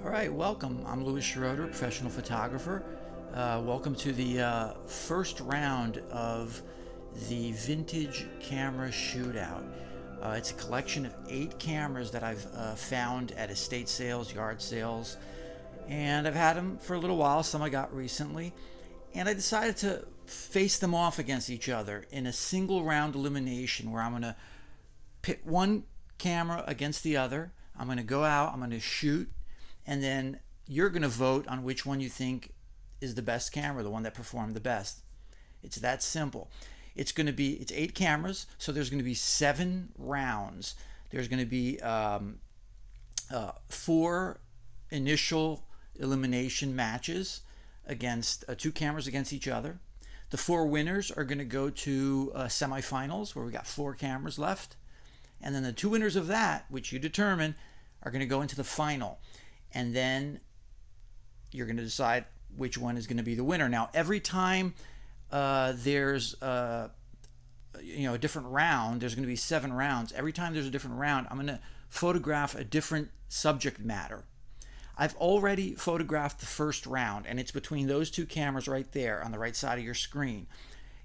All right, welcome. I'm Louis Schroeder, professional photographer. Welcome to the first round of the vintage camera shootout. It's a collection of 8 cameras that I've found at estate sales, yard sales, and I've had them for a little while. Some I got recently, and I decided to face them off against each other in a single round elimination where I'm going to pit one camera against the other. I'm going to go out, I'm going to shoot, and then you're going to vote on which one you think is the best camera, the one that performed the best. It's that simple. It's 8 cameras, so there's going to be 7 rounds. There's going to be 4 initial elimination matches against 2 cameras against each other. The 4 winners are going to go to semifinals where we got 4 cameras left. And then the 2 winners of that, which you determine, are going to go into the final. And then you're going to decide which one is going to be the winner. Now, every time there's a different round, there's going to be 7 rounds. Every time there's a different round, I'm going to photograph a different subject matter. I've already photographed the first round, and it's between those 2 cameras right there on the right side of your screen.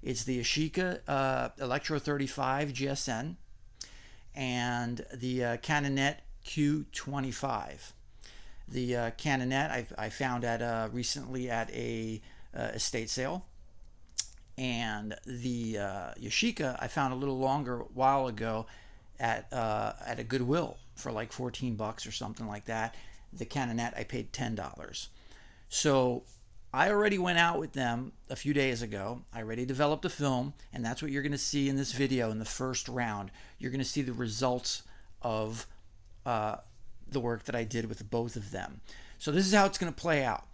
It's the Yashica Electro 35 GSN and the Canonet Q25. The Canonet I found at recently at a estate sale, and the Yashica I found a little longer while ago at a Goodwill for like $14 or something like that. The Canonet I paid $10. So I already went out with them a few days ago. I already developed a film, and that's what you're going to see in this video in the first round. You're going to see the results of the work that I did with both of them. So this is how it's going to play out.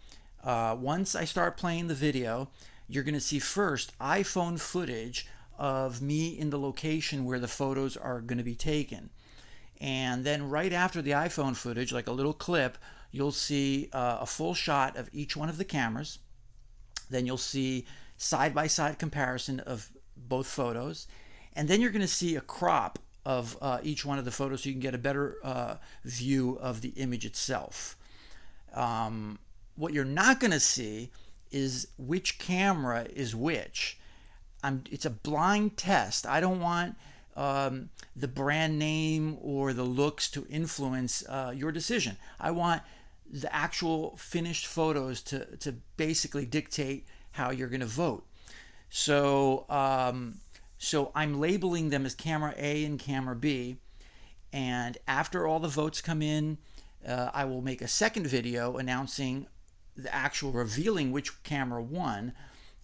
Once I start playing the video, you're going to see first iPhone footage of me in the location where the photos are going to be taken. And then right after the iPhone footage, like a little clip, you'll see a full shot of each one of the cameras. Then you'll see side-by-side comparison of both photos. And then you're going to see a crop of each one of the photos so you can get a better view of the image itself. What you're not going to see is which camera is which. It's a blind test. I don't want the brand name or the looks to influence your decision. I want the actual finished photos to basically dictate how you're going to vote. So I'm labeling them as camera A and camera B, and after all the votes come in, I will make a second video announcing the actual revealing which camera won,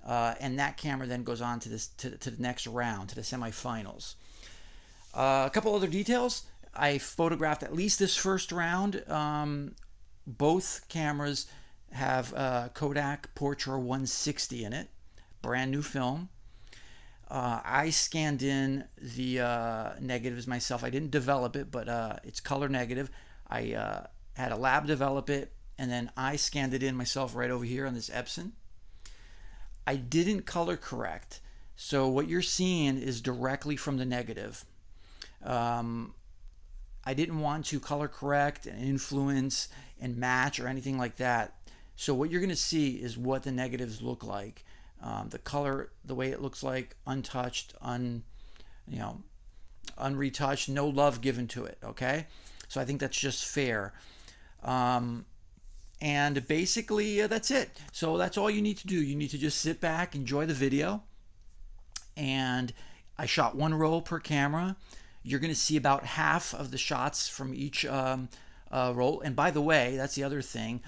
and that camera then goes on to the next round, to the semifinals. A couple other details. I photographed at least this first round. Both cameras have Kodak Portra 160 in it, brand new film. I scanned in the negatives myself. I didn't develop it, but it's color negative. I had a lab develop it, and then I scanned it in myself right over here on this Epson. I didn't color correct, so what you're seeing is directly from the negative. I didn't want to color correct and influence and match or anything like that. So what you're going to see is what the negatives look like. The color, the way it looks like, untouched, unretouched, no love given to it. Okay, so I think that's just fair. And basically that's it. So that's all you need to do. You need to just sit back, enjoy the video. And I shot 1 roll per camera. You're going to see about half of the shots from each roll. And by the way, that's the other thing.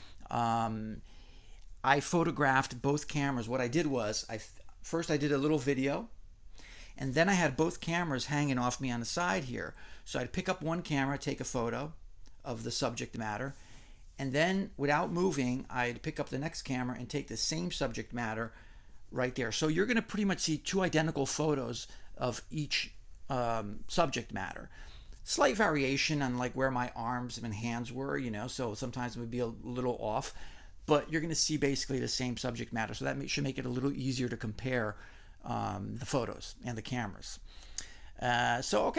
I photographed both cameras. What I did was, first I did a little video, and then I had both cameras hanging off me on the side here. So I'd pick up one camera, take a photo of the subject matter, and then without moving, I'd pick up the next camera and take the same subject matter right there. So you're going to pretty much see 2 identical photos of each subject matter. Slight variation on like where my arms and hands were, so sometimes it would be a little off, but you're going to see basically the same subject matter. So that should make it a little easier to compare the photos and the cameras. So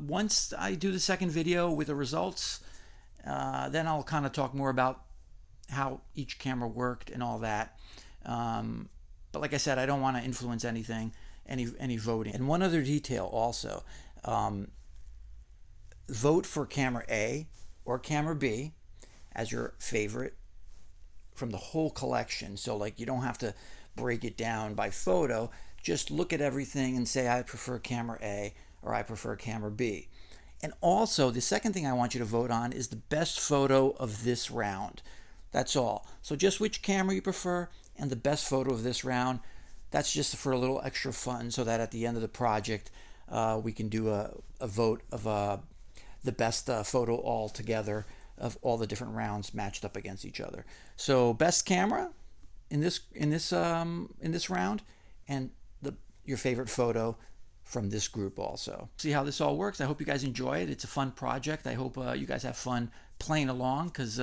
once I do the second video with the results, Then I'll kind of talk more about how each camera worked and all that. But like I said, I don't want to influence anything, any voting. And one other detail also, vote for camera A or camera B as your favorite from the whole collection. So like you don't have to break it down by photo. Just look at everything and say I prefer camera A or I prefer camera B. And also the second thing I want you to vote on is the best photo of this round. That's all. So just which camera you prefer and the best photo of this round. That's just for a little extra fun so that at the end of the project we can do a vote of the best photo all together of all the different rounds matched up against each other. So best camera in this round, and your favorite photo from this group also. See how this all works. I hope you guys enjoy it. It's a fun project. I hope you guys have fun playing along, because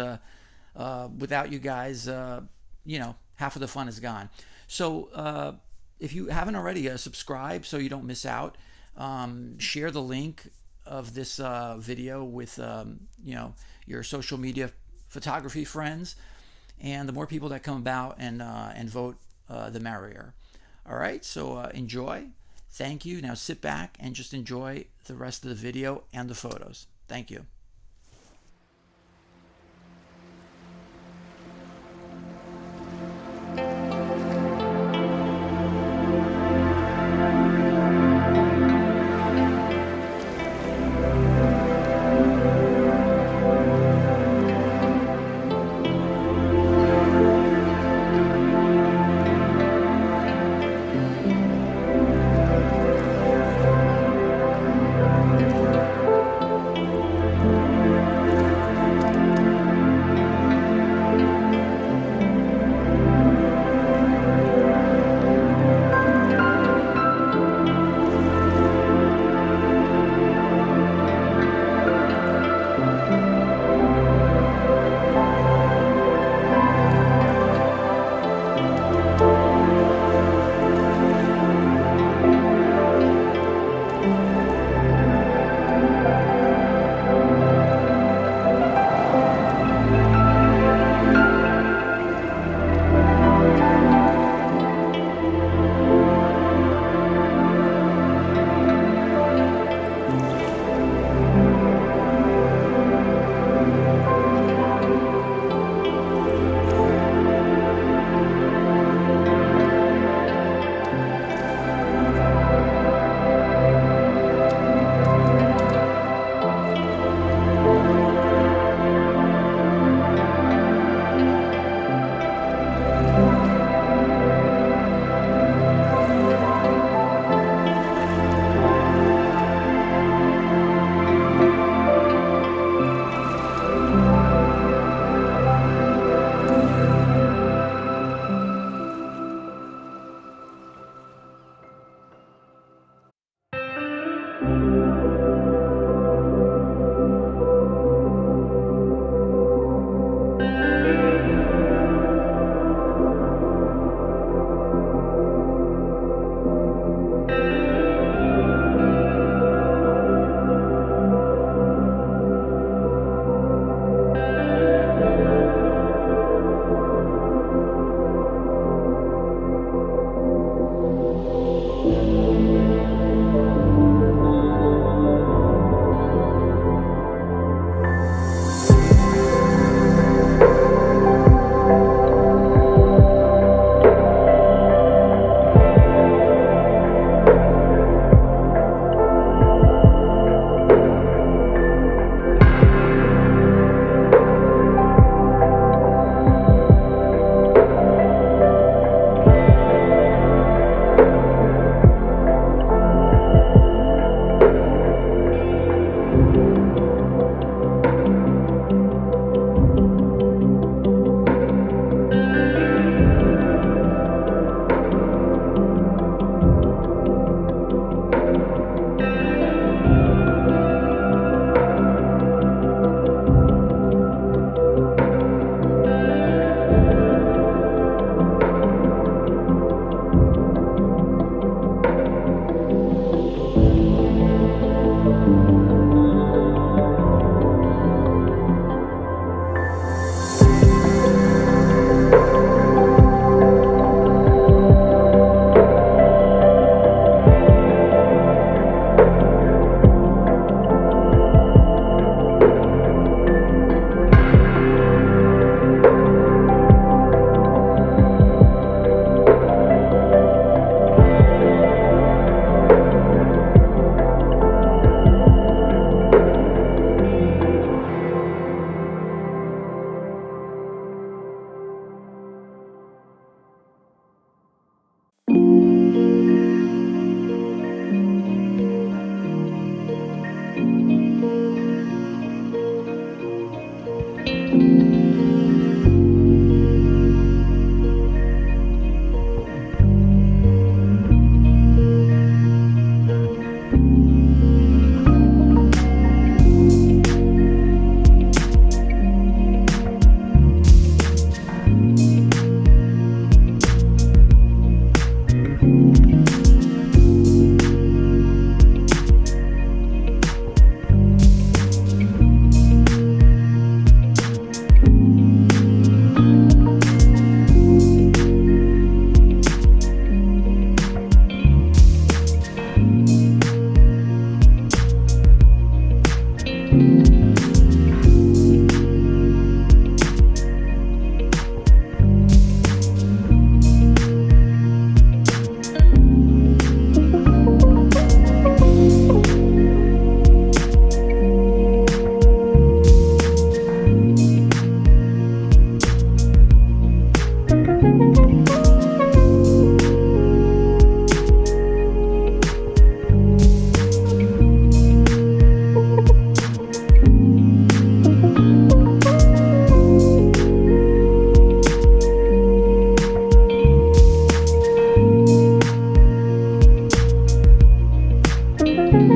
without you guys, half of the fun is gone. So if you haven't already, subscribe so you don't miss out. Share the link of this video with your social media photography friends, and the more people that come about and vote, the merrier. All right, so enjoy. Thank you. Now sit back and just enjoy the rest of the video and the photos. Thank you. you.